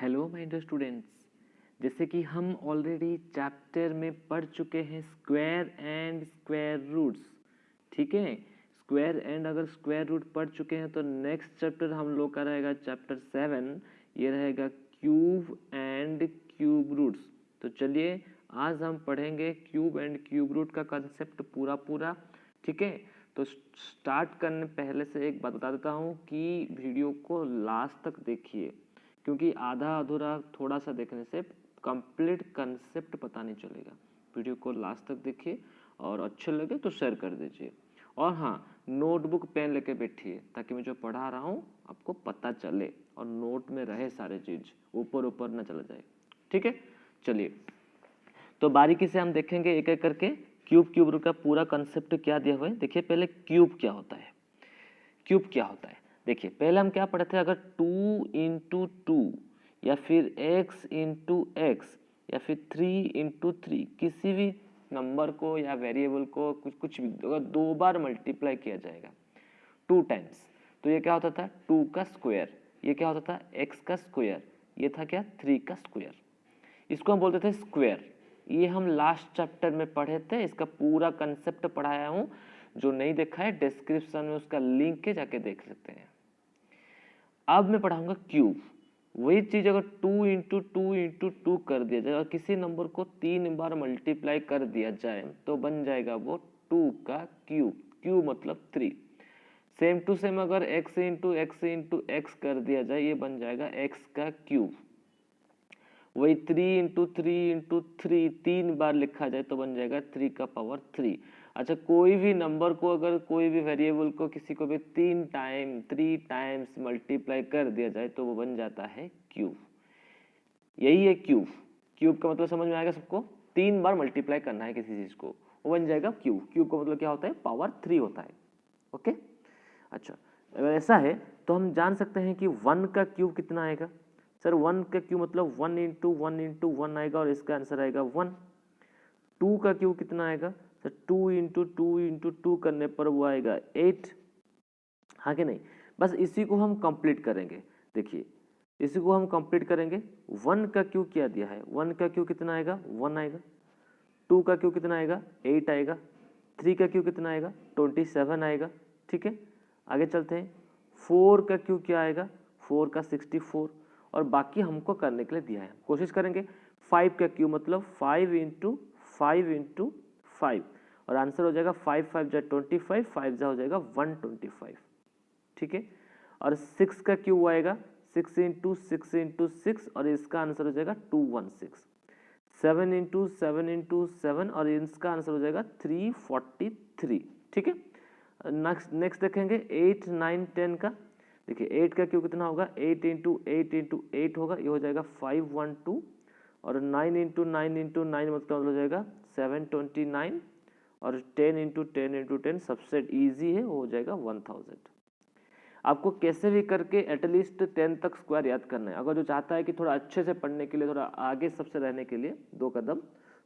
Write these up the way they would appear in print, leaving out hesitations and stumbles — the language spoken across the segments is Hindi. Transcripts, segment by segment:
हेलो माय डियर स्टूडेंट्स, जैसे कि हम ऑलरेडी चैप्टर में पढ़ चुके हैं स्क्वायर एंड स्क्वायर रूट्स। ठीक है, स्क्वायर एंड अगर स्क्वायर रूट पढ़ चुके हैं तो नेक्स्ट चैप्टर हम लोग का रहेगा चैप्टर 7। ये रहेगा क्यूब एंड क्यूब रूट्स। तो चलिए आज हम पढ़ेंगे क्यूब एंड क्यूब रूट का कंसेप्ट पूरा। ठीक है, तो स्टार्ट करने पहले से एक बात बता देता हूँ कि वीडियो को लास्ट तक देखिए, क्योंकि आधा अधूरा थोड़ा सा देखने से कंप्लीट कंसेप्ट पता नहीं चलेगा। वीडियो को लास्ट तक देखिए और अच्छे लगे तो शेयर कर दीजिए। और हाँ, नोटबुक पेन लेके बैठिए ताकि मैं जो पढ़ा रहा हूँ आपको पता चले और नोट में रहे सारे चीज, ऊपर ना चला जाए। ठीक है, चलिए तो बारीकी से हम देखेंगे एक एक करके क्यूब रूट का पूरा कंसेप्ट क्या दिया हुआ है। देखिए पहले क्यूब क्या होता है। क्यूब क्या होता है देखिए, पहले हम क्या पढ़े थे, अगर 2 इंटू 2 या फिर x इंटू एक्स या फिर 3 इंटू 3 किसी भी नंबर को या वेरिएबल को कुछ भी अगर 2 बार मल्टीप्लाई किया जाएगा 2 टाइम्स, तो ये क्या होता था 2 का स्क्वायर। ये क्या होता था x का स्क्वायर। ये था क्या 3 का स्क्वायर। इसको हम बोलते थे स्क्वायर। ये हम लास्ट चैप्टर में पढ़े थे, इसका पूरा कंसेप्ट पढ़ाया हूँ। जो नहीं देखा है डिस्क्रिप्शन में उसका लिंक है, जाके देख सकते हैं। अब मैं पढ़ाऊंगा क्यूब। वही चीज अगर 2 इंटू टू इंटू टू कर दिया जाए और किसी नंबर को 3 बार मल्टीप्लाई कर दिया जाए तो बन जाएगा वो 2 का क्यूब। क्यूब मतलब 3। सेम टू सेम अगर x इंटू एक्स कर दिया जाए ये बन जाएगा x का क्यूब। वही 3 इंटू थ्री 3 बार लिखा जाए तो बन जाएगा 3 का पावर 3। अच्छा, कोई भी नंबर को अगर कोई भी वेरिएबल को किसी को भी 3 टाइम्स मल्टीप्लाई कर दिया जाए तो वो बन जाता है क्यूब। यही है क्यूब। क्यूब का मतलब समझ में आएगा सबको, 3 बार मल्टीप्लाई करना है किसी चीज को, वो बन जाएगा क्यूब। क्यूब का मतलब क्या होता है, पावर 3 होता है। ओके, अच्छा अगर ऐसा है तो हम जान सकते हैं कि 1 का क्यूब कितना आएगा। सर 1 का क्यूब मतलब 1 इंटू वन आएगा और इसका आंसर आएगा 1। 2 का क्यूब कितना आएगा सर, 2 इंटू टू करने पर वो आएगा 8। हाँ कि नहीं, बस इसी को हम कंप्लीट करेंगे। देखिए इसी को हम कंप्लीट करेंगे। 1 का क्यूब क्या दिया है, 1 का क्यूब कितना आएगा 1 आएगा। 2 का क्यूब कितना आएगा 8 आएगा। 3 का क्यूब कितना आएगा 27 आएगा। ठीक है, आगे चलते हैं। 4 का क्यूब क्या आएगा, 4 का 64। और बाकी हमको करने के लिए दिया है, कोशिश करेंगे। 5 का क्यूब मतलब 5 इंटू फाइव और आंसर हो जाएगा 5 5 जा 25, 5 जा हो जाएगा 125। ठीक है, और 6 का क्यूब आएगा 6 इंटू सिक्स और इसका आंसर हो जाएगा 216। 7 इंटू सेवन और इसका आंसर हो जाएगा 343। ठीक है, नेक्स्ट देखेंगे 8 9 10 का। देखिए 8 का क्यूब कितना होगा, 8 इंटू एट होगा, ये हो जाएगा 512। और 9 इंटू नाइन मतलब हो जाएगा 729। और 10 इंटू टेन सबसे इजी है, वो हो जाएगा 1000। आपको कैसे भी करके एटलीस्ट 10 तक स्क्वायर याद करना है। अगर जो चाहता है कि थोड़ा अच्छे से पढ़ने के लिए, थोड़ा आगे सबसे रहने के लिए 2 कदम,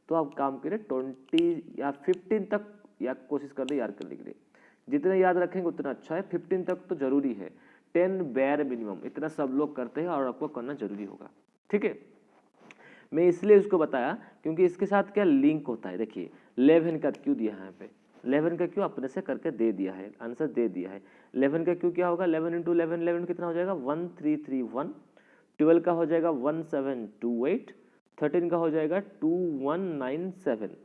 तो आप काम करिए 20 या 15 तक या कोशिश कर दे याद करने के लिए। जितने याद रखेंगे उतना अच्छा है। 15 तक तो जरूरी है, 10 बेयर मिनिमम, इतना सब लोग करते हैं और आपको करना जरूरी होगा। ठीक है, मैं इसलिए उसको बताया क्योंकि इसके साथ क्या लिंक होता है। देखिए 11 का क्यों दिया है यहाँ पे, 11 का क्यों अपने से करके दे दिया है, आंसर दे दिया है। 11 का क्यों क्या होगा, 11 इंटू 11 कितना हो जाएगा 1331। 12 का हो जाएगा 1728। 13 का हो जाएगा 2197।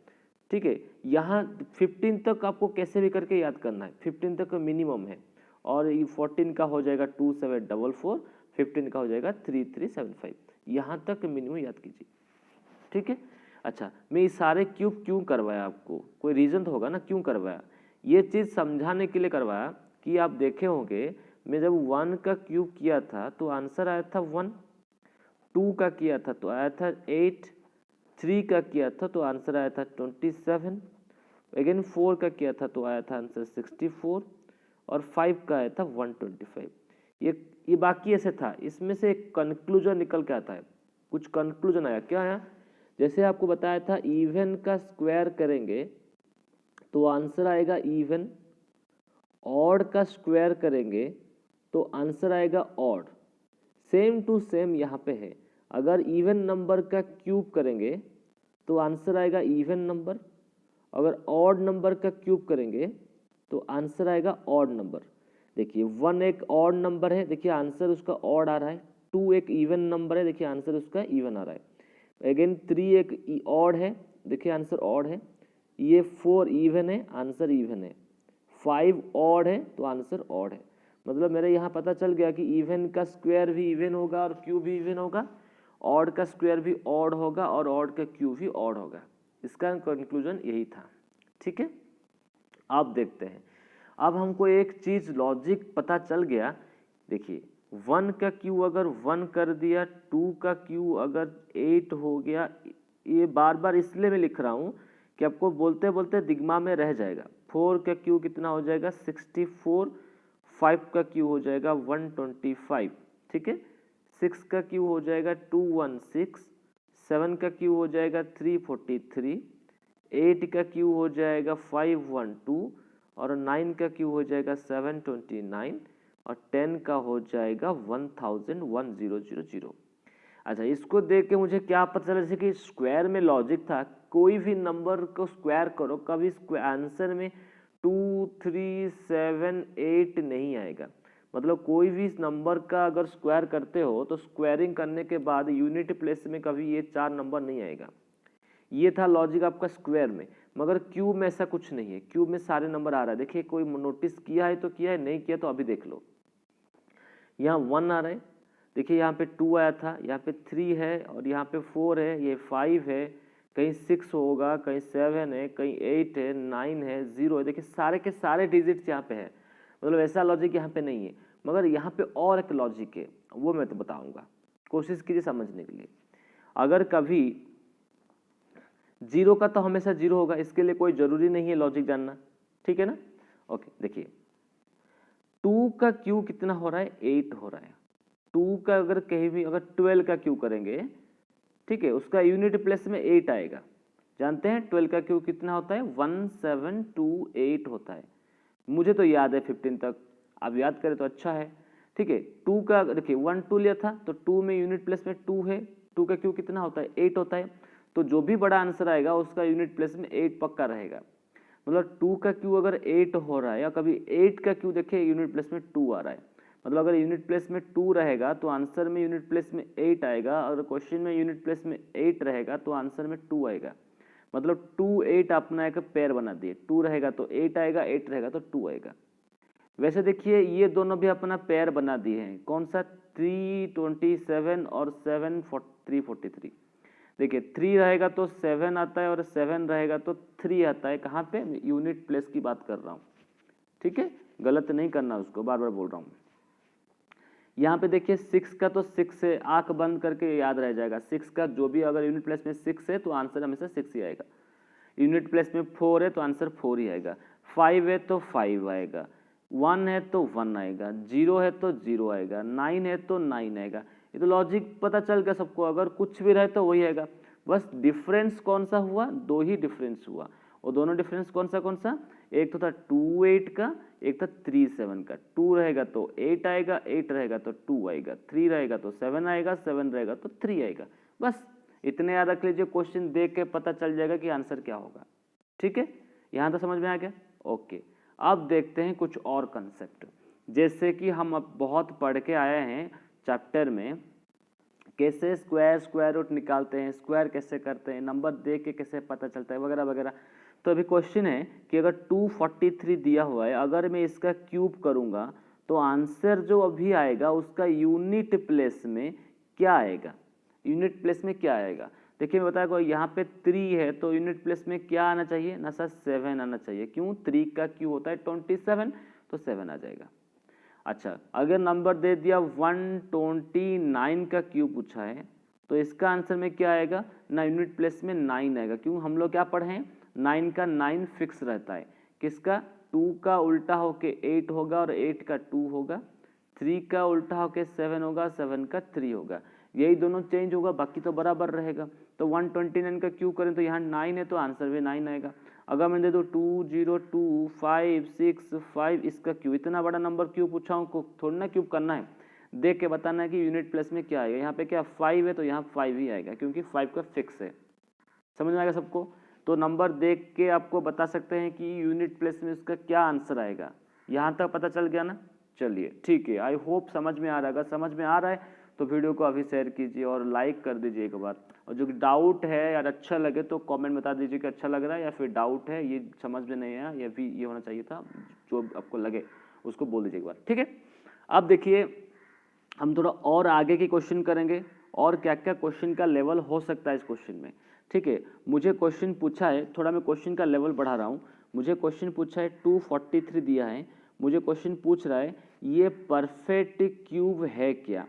ठीक है, यहाँ 15 तक आपको कैसे भी करके याद करना है, 15 तक मिनिमम है। और ये 14 का हो जाएगा 2744। 15 का हो जाएगा 3375। यहाँ तक मिनिमम याद कीजिए। ठीक है, अच्छा मैं ये सारे क्यूब क्यों करवाया आपको, कोई रीजन तो होगा ना क्यों करवाया। ये चीज समझाने के लिए करवाया कि आप देखे होंगे मैं जब 1 का क्यूब किया था तो आंसर आया था 1। 2 का किया था तो आया था 8। 3 का किया था तो आंसर आया था 27। अगेन 4 का किया था तो आया था आंसर 64। और 5 का आया था 125। ये बाकी ऐसे था, इसमें से एक कंक्लूजन निकल के आता है। कुछ कंक्लूजन आया, क्या आया, जैसे आपको बताया था इवन का स्क्वायर करेंगे तो आंसर आएगा इवन। ऑड का स्क्वायर करेंगे तो आंसर आएगा ऑड। सेम टू सेम यहाँ पे है, अगर इवन नंबर का क्यूब करेंगे तो आंसर आएगा इवन नंबर, अगर ऑड नंबर का क्यूब करेंगे तो आंसर आएगा ऑड नंबर। देखिए 1 एक ऑड नंबर है, देखिए आंसर उसका ऑड आ रहा है। 2 एक इवन नंबर है, देखिए आंसर उसका इवन आ रहा है। अगेन 3 एक ऑड है, देखिए आंसर ऑड है। ये 4 इवन है, आंसर इवन है। 5 ऑड है तो आंसर ऑड है। मतलब मेरे यहाँ पता चल गया कि इवन का स्क्वायर भी इवन होगा और क्यूब भी इवन होगा, ऑड का स्क्वायर भी ऑड होगा और ऑड का क्यूब भी ऑड होगा। इसका कंक्लूजन यही था। ठीक है, आप देखते हैं अब हमको एक चीज लॉजिक पता चल गया। देखिए 1 का क्यू अगर 1 कर दिया, 2 का क्यू अगर 8 हो गया, ये बार बार इसलिए मैं लिख रहा हूँ कि आपको बोलते बोलते दिमाग में रह जाएगा। 4 का क्यू कितना हो जाएगा 64, 5 का क्यू हो जाएगा 125। ठीक है, 6 का क्यू हो जाएगा 216, 7 का क्यू हो जाएगा 343, 8 का क्यू हो जाएगा 512 और 9 का क्यू हो जाएगा 729 और 10 का हो जाएगा 1000। अच्छा, इसको देख के मुझे क्या पता चला, जैसे कि स्क्वायर में लॉजिक था, कोई भी नंबर को स्क्वायर करो कभी आंसर में 2, 3, 7, 8 नहीं आएगा। मतलब कोई भी नंबर का अगर स्क्वायर करते हो तो स्क्वायरिंग करने के बाद यूनिट प्लेस में कभी ये 4 नंबर नहीं आएगा। ये था लॉजिक आपका स्क्वायर में। मगर क्यूब में ऐसा कुछ नहीं है, क्यूब में सारे नंबर आ रहा है। देखिए कोई नोटिस किया है तो किया है, नहीं किया तो अभी देख लो। यहाँ 1 आ रहा है, देखिए यहाँ पे 2 आया था, यहाँ पे 3 है और यहाँ पे 4 है, ये 5 है, कहीं 6 होगा, कहीं 7 है, कहीं 8 है, 9 है, 0 है। देखिए सारे के सारे डिजिट्स यहाँ पे है। मतलब ऐसा लॉजिक यहाँ पे नहीं है। मगर यहाँ पे और एक लॉजिक है, वो मैं तो बताऊंगा, कोशिश कीजिए समझने के लिए। अगर कभी 0 का तो हमेशा 0 होगा, इसके लिए कोई जरूरी नहीं है लॉजिक जानना। ठीक है ना? ओके, देखिए 2 का क्यू कितना हो रहा है 8 हो रहा है। 2 का अगर कहीं भी अगर 12 का क्यू करेंगे, ठीक है, उसका यूनिट प्लेस में 8 आएगा। जानते हैं 12 का क्यू कितना होता है 1728 होता है। मुझे तो याद है 15 तक, आप याद करें तो अच्छा है। ठीक है, 2 का देखिए 1 2 लिया था तो 2 में यूनिट प्लेस में 2 है, 2 का क्यू कितना होता है 8 होता है। तो जो भी बड़ा आंसर आएगा उसका यूनिट प्लेस में 8 पक्का रहेगा। मतलब 2 का क्यू अगर 8 हो रहा है या कभी 8 का क्यू देखिए यूनिट प्लेस में 2 आ रहा है, मतलब अगर यूनिट प्लेस में 2 रहेगा तो आंसर में यूनिट प्लेस में 8 आएगा, और क्वेश्चन में यूनिट प्लेस में 8 रहेगा तो आंसर में 2 आएगा। मतलब 2 8 अपना एक पेयर बना दिए, 2 रहेगा तो 8 आएगा, 8 रहेगा तो 2 आएगा। वैसे देखिए ये दोनों भी अपना पेयर बना दिए हैं, कौन सा 327 और 343। देखिए 3 रहेगा तो 7 आता है और 7 रहेगा तो 3 आता है। कहाँ पे? यूनिट प्लेस की बात कर रहा हूँ। ठीक है, गलत नहीं करना उसको, बार बार बोल रहा हूँ। यहाँ पे देखिए 6 का तो 6 है, आंख बंद करके याद रह जाएगा। 6 का जो भी अगर यूनिट प्लेस में 6 है तो आंसर हमेशा 6 ही आएगा। यूनिट प्लेस में 4 है तो आंसर 4 ही आएगा। 5 है तो 5 आएगा, 1 है तो 1 आएगा, 0 है तो 0 आएगा, 9 है तो 9 आएगा। ये तो लॉजिक पता चल गया सबको, अगर कुछ भी रहे तो वही आएगा। बस डिफरेंस कौन सा हुआ? 2 ही डिफरेंस हुआ। और दोनों डिफरेंस कौन सा? एक तो था 2 8 का, एक था 3 7 का। 2 रहेगा तो 8 आएगा, 8 रहेगा तो 2 आएगा, 3 रहेगा तो 7 आएगा, 7 रहेगा तो 3 आएगा। बस इतने याद रख लीजिए, क्वेश्चन देख के पता चल जाएगा कि आंसर क्या होगा। ठीक है, यहाँ तो समझ में आ गया। ओके, अब देखते हैं कुछ और कंसेप्ट। जैसे कि हम अब बहुत पढ़ के आए हैं चैप्टर में, कैसे स्क्वायर रूट निकालते हैं, स्क्वायर कैसे करते हैं, नंबर देख के कैसे पता चलता है, वगैरह वगैरह। तो अभी क्वेश्चन है कि अगर 243 दिया हुआ है, अगर मैं इसका क्यूब करूंगा तो आंसर जो अभी आएगा उसका यूनिट प्लेस में क्या आएगा? यूनिट प्लेस में क्या आएगा? देखिए मैं बताया, यहाँ पे 3 है तो यूनिट प्लेस में क्या आना चाहिए ना सर? 7 आना चाहिए। क्यों? 3 का क्यू होता है 27, तो 7 आ जाएगा। अच्छा, अगर नंबर दे दिया 129 का क्यूब पूछा है तो इसका आंसर में क्या आएगा ना? यूनिट प्लेस में 9 आएगा। क्यों? हम लोग क्या पढ़े हैं, 9 का 9 फिक्स रहता है। किसका? 2 का उल्टा होके 8 होगा और 8 का 2 होगा, 3 का उल्टा होके 7 होगा, 7 का 3 होगा। यही दोनों चेंज होगा, बाकी तो बराबर रहेगा। तो 129 का क्यूब करें तो यहाँ 9 है तो आंसर भी 9 आएगा। अगर मैं दे दो 2 0 2 5 6 5, इसका क्यूब, इतना बड़ा नंबर क्यूब पूछा हूँ, थोड़ी ना क्यूब करना है। देख के बताना है कि यूनिट प्लेस में क्या आएगा। यहाँ पे क्या 5 है तो यहाँ 5 ही आएगा क्योंकि 5 का फिक्स है। समझ में आएगा सबको? तो नंबर देख के आपको बता सकते हैं कि यूनिट प्लेस में उसका क्या आंसर आएगा। यहाँ तक पता चल गया ना? चलिए ठीक है, आई होप समझ में आ रहा है। अगर समझ में आ रहा है तो वीडियो को अभी शेयर कीजिए और लाइक कर दीजिए एक बार। और जो डाउट है यार अच्छा लगे तो कमेंट बता दीजिए कि अच्छा लग रहा है या फिर डाउट है, ये समझ में नहीं आया, या भी ये होना चाहिए था, जो आपको लगे उसको बोल दीजिए एक बार, ठीक है। अब देखिए हम थोड़ा और आगे की क्वेश्चन करेंगे और क्या क्या क्वेश्चन का लेवल हो सकता है इस क्वेश्चन में, ठीक है। मुझे क्वेश्चन पूछा है, थोड़ा मैं क्वेश्चन का लेवल बढ़ा रहा हूँ। मुझे क्वेश्चन पूछा है 243 दिया है, मुझे क्वेश्चन पूछ रहा है ये परफेक्ट क्यूब है क्या।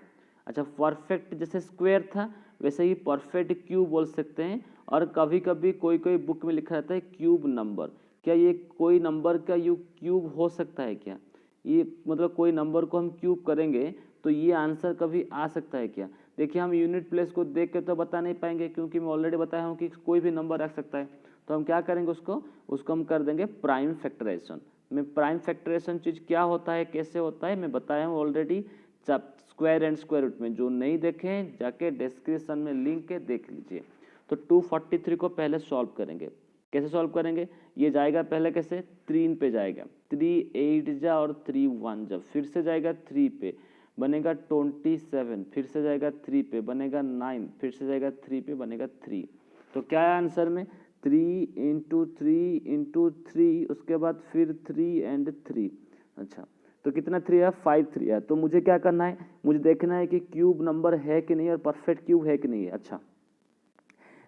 अच्छा, परफेक्ट जैसे स्क्वायर था वैसे ही परफेक्ट क्यूब बोल सकते हैं। और कभी कभी कोई कोई बुक में लिखा रहता है क्यूब नंबर। क्या ये कोई नंबर का यू क्यूब हो सकता है क्या? ये मतलब कोई नंबर को हम क्यूब करेंगे तो ये आंसर कभी आ सकता है क्या? देखिए हम यूनिट प्लेस को देख के तो बता नहीं पाएंगे क्योंकि मैं ऑलरेडी बताया हूँ कि कोई भी नंबर रख सकता है। तो हम क्या करेंगे, उसको हम कर देंगे प्राइम फैक्टराइजेशन। में प्राइम फैक्टराइजेशन चीज़ क्या होता है, कैसे होता है, मैं बताया हूँ already square and square root में। जो नहीं देखें जाके डिस्क्रिप्शन में लिंक है देख लीजिए। तो 243 को पहले सॉल्व करेंगे। कैसे सॉल्व करेंगे? ये जाएगा पहले कैसे, 3 पे जाएगा, 3 8 जा और 3 1 जा, फिर से जाएगा 3 पे बनेगा 27, फिर से जाएगा 3 पे बनेगा 9, फिर से जाएगा 3 पे बनेगा 3। तो क्या है आंसर में 3 इंटू 3 इंटू 3, उसके बाद फिर 3 एंड 3। अच्छा तो कितना 3 है, 5 3 है। तो मुझे क्या करना है, मुझे देखना है कि क्यूब नंबर है कि नहीं और परफेक्ट क्यूब है कि नहीं है। अच्छा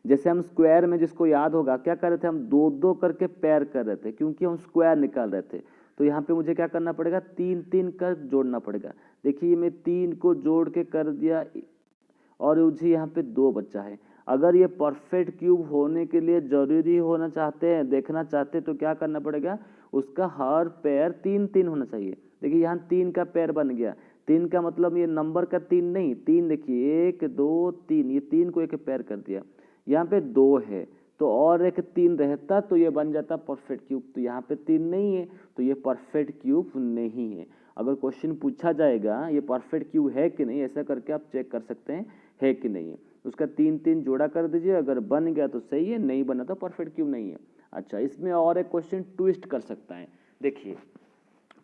जैसे हम स्क्वायर में, जिसको याद होगा क्या कर रहे थे, हम दो दो करके पैर कर रहे थे क्योंकि हम स्क्वायर निकाल रहे थे। तो यहाँ पे मुझे क्या करना पड़ेगा, 3 3 कर जोड़ना पड़ेगा। देखिए मैं 3 को जोड़ के कर दिया और मुझे यहाँ पे 2 बचा है। अगर ये परफेक्ट क्यूब होने के लिए जरूरी होना चाहते हैं, देखना चाहते हैं, तो क्या करना पड़ेगा, उसका हर पैर 3 3 होना चाहिए। देखिए यहाँ 3 का पैर बन गया। 3 का मतलब ये नंबर का 3 नहीं, 3 देखिए 1 2 3, ये 3 को एक पैर कर दिया। यहाँ पे 2 है तो और एक 3 रहता तो ये बन जाता परफेक्ट क्यूब। तो यहाँ पे 3 नहीं है तो ये परफेक्ट क्यूब नहीं है। अगर क्वेश्चन पूछा जाएगा ये परफेक्ट क्यूब है कि नहीं, ऐसा करके आप चेक कर सकते हैं है कि नहीं है। उसका 3 3 जोड़ा कर दीजिए, अगर बन गया तो सही है, नहीं बना तो परफेक्ट क्यूब नहीं है। अच्छा इसमें और एक क्वेश्चन ट्विस्ट कर सकता है। देखिए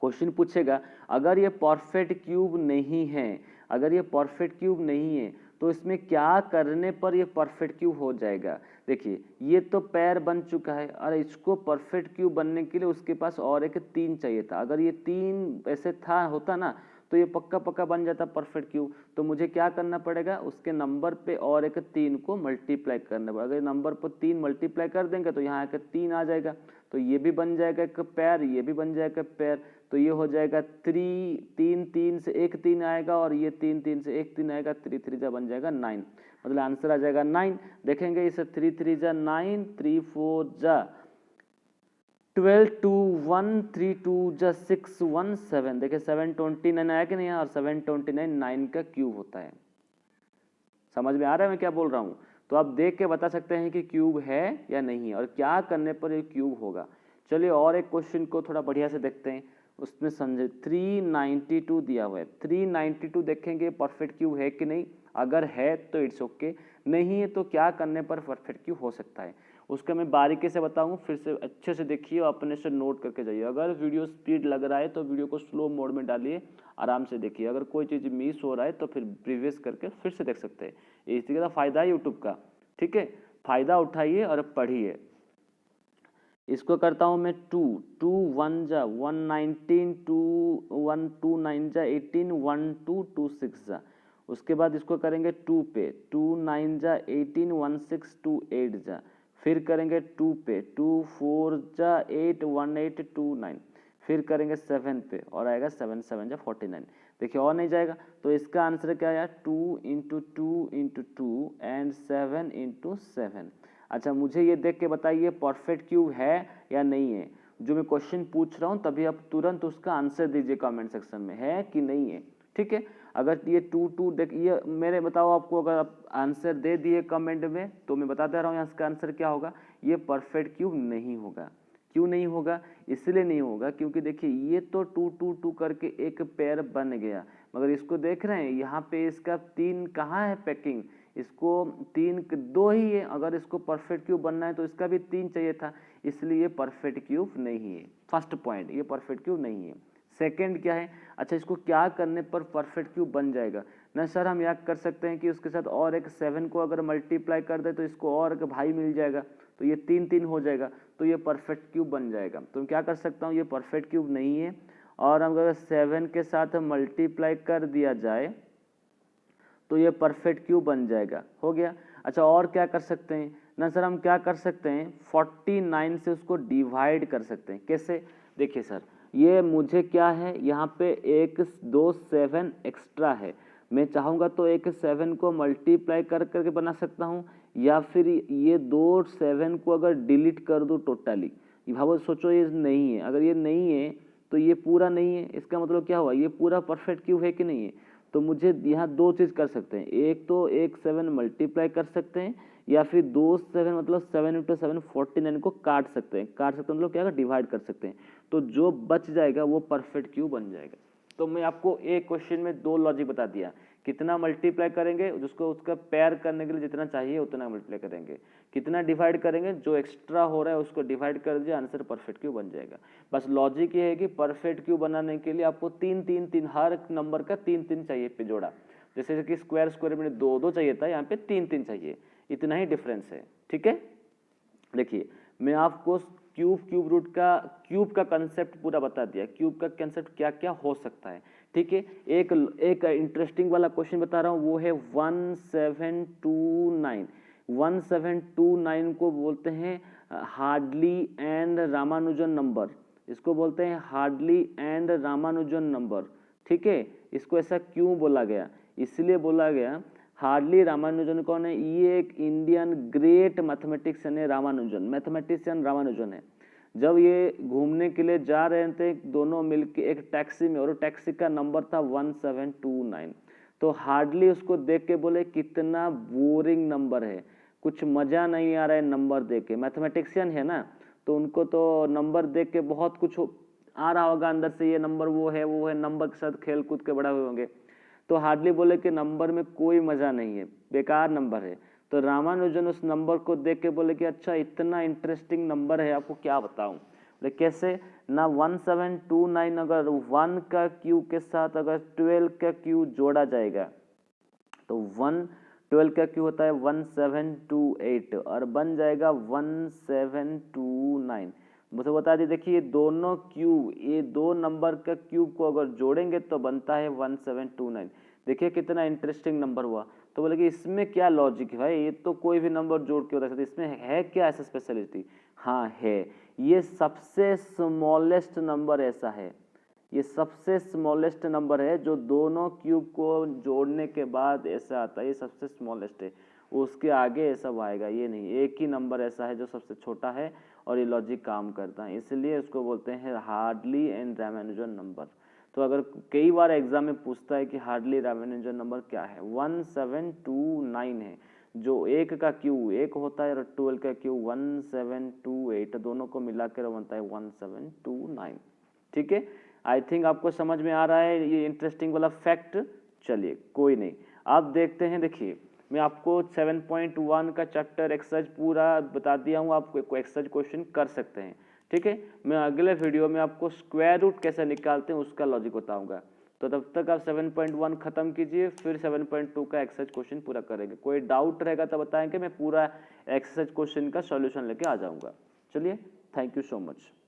क्वेश्चन पूछेगा अगर ये परफेक्ट क्यूब नहीं है, अगर ये परफेक्ट क्यूब नहीं है तो इसमें क्या करने पर ये परफेक्ट क्यूब हो जाएगा। देखिए ये तो पैर बन चुका है और इसको परफेक्ट क्यूब बनने के लिए उसके पास और एक 3 चाहिए था। अगर ये 3 ऐसे था होता ना तो ये पक्का पक्का बन जाता परफेक्ट क्यूब। तो मुझे क्या करना पड़ेगा, उसके नंबर पे और एक 3 को मल्टीप्लाई करना पड़ेगा। अगर नंबर पर 3 मल्टीप्लाई कर देंगे तो यहाँ एक 3 आ जाएगा, तो ये भी बन जाएगा एक पैर, ये भी बन जाएगा पैर। तो ये हो जाएगा 3 3 से एक 3 आएगा और ये 3 3 से एक 3 आएगा, 3 3 जा बन जाएगा 9, मतलब आंसर आ जाएगा 9। देखेंगे इसे 3 3 जा 9, 3 4 जा 12, 2 1, 3 2 जा 6 1 7। देखिए 729 आया कि नहीं, और 729 9 का क्यूब होता है। समझ में आ रहा है मैं क्या बोल रहा हूँ? तो आप देख के बता सकते हैं कि क्यूब है या नहीं है और क्या करने पर ये क्यूब होगा। चलिए और एक क्वेश्चन को थोड़ा बढ़िया से देखते हैं, उसमें समझे 392 दिया हुआ है। 392 देखेंगे परफेक्ट क्यूब है कि नहीं, अगर है तो इट्स ओके, नहीं है तो क्या करने पर परफेक्ट क्यूब हो सकता है उसका मैं बारीकी से बताऊं। फिर से अच्छे से देखिए और अपने से नोट करके जाइए। अगर वीडियो स्पीड लग रहा है तो वीडियो को स्लो मोड में डालिए, आराम से देखिए। अगर कोई चीज़ मिस हो रहा है तो फिर प्रीवियस करके फिर से देख सकते हैं। इसी का फायदा है यूट्यूब का, ठीक है। फायदा उठाइए और पढ़िए। इसको करता हूँ मैं 2 2 1 जा 119, 2 1 2 9 जा 18, 1 2 2 6 जा। उसके बाद इसको करेंगे 2 पे, 2 9 जा 18, 1 6 2 8 जा। फिर करेंगे 2 पे, 2 4 जा 8, 1 8 2 9। फिर करेंगे 7 पे और आएगा 7 7 जा 49। देखिए और नहीं जाएगा तो इसका आंसर क्या आया, 2 इंटू 2 इंटू 2 एंड 7 इंटू 7। अच्छा मुझे ये देख के बताइए परफेक्ट क्यूब है या नहीं है। जो मैं क्वेश्चन पूछ रहा हूँ तभी आप तुरंत उसका आंसर दीजिए कमेंट सेक्शन में, है कि नहीं है, ठीक है। अगर ये 2 2 देखिए मेरे बताओ आपको, अगर आप आंसर दे दिए कमेंट में तो मैं बता दे रहा हूँ यहाँ इसका आंसर क्या होगा, ये परफेक्ट क्यूब नहीं होगा। क्यों नहीं होगा, इसलिए नहीं होगा क्योंकि देखिए ये तो 2 2 2 करके एक पेयर बन गया, मगर इसको देख रहे हैं यहाँ पे इसका 3 कहाँ है पैकिंग, इसको 3 2 ही है, अगर इसको परफेक्ट क्यूब बनना है तो इसका भी 3 चाहिए था, इसलिए परफेक्ट क्यूब नहीं है। फर्स्ट पॉइंट, ये परफेक्ट क्यूब नहीं है। सेकंड क्या है, अच्छा इसको क्या करने पर परफेक्ट क्यूब बन जाएगा ना सर, हम याद कर सकते हैं कि उसके साथ और एक 7 को अगर मल्टीप्लाई कर दे तो इसको और एक भाई मिल जाएगा, तो ये 3 3 हो जाएगा, तो ये परफेक्ट क्यूब बन जाएगा। तो क्या कर सकता हूँ, ये परफेक्ट क्यूब नहीं है, और अगर 7 के साथ मल्टीप्लाई कर दिया जाए तो ये परफेक्ट क्यूब बन जाएगा, हो गया। अच्छा और क्या कर सकते हैं ना सर, हम क्या कर सकते हैं 49 से उसको डिवाइड कर सकते हैं। कैसे, देखिए सर, ये मुझे क्या है, यहाँ पे एक 2 7 एक्स्ट्रा है, मैं चाहूँगा तो एक 7 को मल्टीप्लाई कर करके बना सकता हूँ, या फिर ये 2 7 को अगर डिलीट कर दूँ टोटली। भाव सोचो ये नहीं है, अगर ये नहीं है तो ये पूरा नहीं है, इसका मतलब क्या हुआ, ये पूरा परफेक्ट क्यूब है कि नहीं है। तो मुझे यहाँ 2 चीज़ कर सकते हैं, एक तो एक 7 मल्टीप्लाई कर सकते हैं, या फिर 2 7 मतलब 7 × 7 49 को काट सकते हैं, मतलब क्या डिवाइड कर सकते हैं, तो जो बच जाएगा वो परफेक्ट क्यूब बन जाएगा। तो मैं आपको एक क्वेश्चन में 2 लॉजिक बता दिया, कितना मल्टीप्लाई करेंगे, जिसको उसका पेयर करने के लिए जितना चाहिए उतना मल्टीप्लाई करेंगे, कितना डिवाइड करेंगे, जो एक्स्ट्रा हो रहा है उसको डिवाइड कर दिया, आंसर परफेक्ट क्यूब बन जाएगा। बस लॉजिक ये है कि परफेक्ट क्यूब बनाने के लिए आपको 3 3 3 हर नंबर का 3 3 चाहिए पे जोड़ा, जैसे कि स्क्वायर में 2 2 चाहिए था, यहाँ पे 3 3 चाहिए, इतना ही डिफरेंस है। ठीक है, देखिए मैं आपको क्यूब रूट का क्यूब का कंसेप्ट पूरा बता दिया, क्यूब का कंसेप्ट क्या क्या हो सकता है। ठीक है, एक इंटरेस्टिंग वाला क्वेश्चन बता रहा हूँ, वो है 1729। 1729 को बोलते हैं हार्डली एंड रामानुजन नंबर, इसको बोलते हैं हार्डली एंड रामानुजन नंबर। ठीक है, इसको ऐसा क्यों बोला गया, इसलिए बोला गया, हार्डली रामानुजन कौन है, ये एक इंडियन ग्रेट मैथमेटिशियन है, मैथमेटिशियन रामानुजन है। जब ये घूमने के लिए जा रहे थे दोनों मिलके एक टैक्सी में, और टैक्सी का नंबर था 1729, तो हार्डली उसको देख के बोले कितना बोरिंग नंबर है, कुछ मजा नहीं आ रहा है नंबर देख के, मैथमेटिशियन है ना, तो उनको तो नंबर देख के बहुत कुछ आ रहा होगा अंदर से, ये नंबर वो है नंबर के साथ खेल कूद के बड़ा हुए होंगे, तो हार्डली बोले कि नंबर में कोई मजा नहीं है, बेकार नंबर है। तो रामानुजन उस नंबर को देख के बोले कि अच्छा इतना इंटरेस्टिंग नंबर है, आपको क्या बताऊं, बोले कैसे ना, 1729 अगर 1 का क्यू के साथ अगर 12 का क्यू जोड़ा जाएगा तो 12 का क्यू होता है 1728 और बन जाएगा 1729। मुझे बता दी, देखिए ये दोनों क्यूब, ये 2 नंबर का क्यूब को अगर जोड़ेंगे तो बनता है 1729। देखिए कितना इंटरेस्टिंग नंबर हुआ। तो बोले कि इसमें क्या लॉजिक है भाई, ये तो कोई भी नंबर जोड़ के होता है, इसमें है क्या ऐसा स्पेशलिटी। हाँ है, ये सबसे स्मॉलेस्ट नंबर ऐसा है, ये सबसे स्मॉलेस्ट नंबर है जो दोनों क्यूब को जोड़ने के बाद ऐसा आता है, ये सबसे स्मॉलेस्ट है, उसके आगे ऐसा आएगा ये नहीं, एक ही नंबर ऐसा है जो सबसे छोटा है और ये लॉजिक काम करता है, इसलिए उसको बोलते हैं हार्डली एंड रामानुजन नंबर। तो अगर कई बार एग्जाम में पूछता है कि हार्डली रामानुजन नंबर क्या है, 1729 है, जो 1 का क्यू 1 होता है और 12 का क्यू 1728, दोनों को मिलाकर बनता है 1729। ठीक है, आई थिंक आपको समझ में आ रहा है ये इंटरेस्टिंग वाला फैक्ट। चलिए कोई नहीं, आप देखते हैं, देखिए मैं आपको 7.1 का चैप्टर एक्सरसाइज पूरा बता दिया हूँ, आप एक्सरसाइज क्वेश्चन कर सकते हैं। ठीक है, मैं अगले वीडियो में आपको स्क्वायर रूट कैसे निकालते हैं उसका लॉजिक बताऊंगा। तो तब तक आप 7.1 खत्म कीजिए, फिर 7.2 का एक्सरसाइज क्वेश्चन पूरा करेंगे। कोई डाउट रहेगा तो बताएंगे, मैं पूरा एक्सरसाइज क्वेश्चन का सॉल्यूशन लेके आ जाऊंगा। चलिए, थैंक यू सो मच।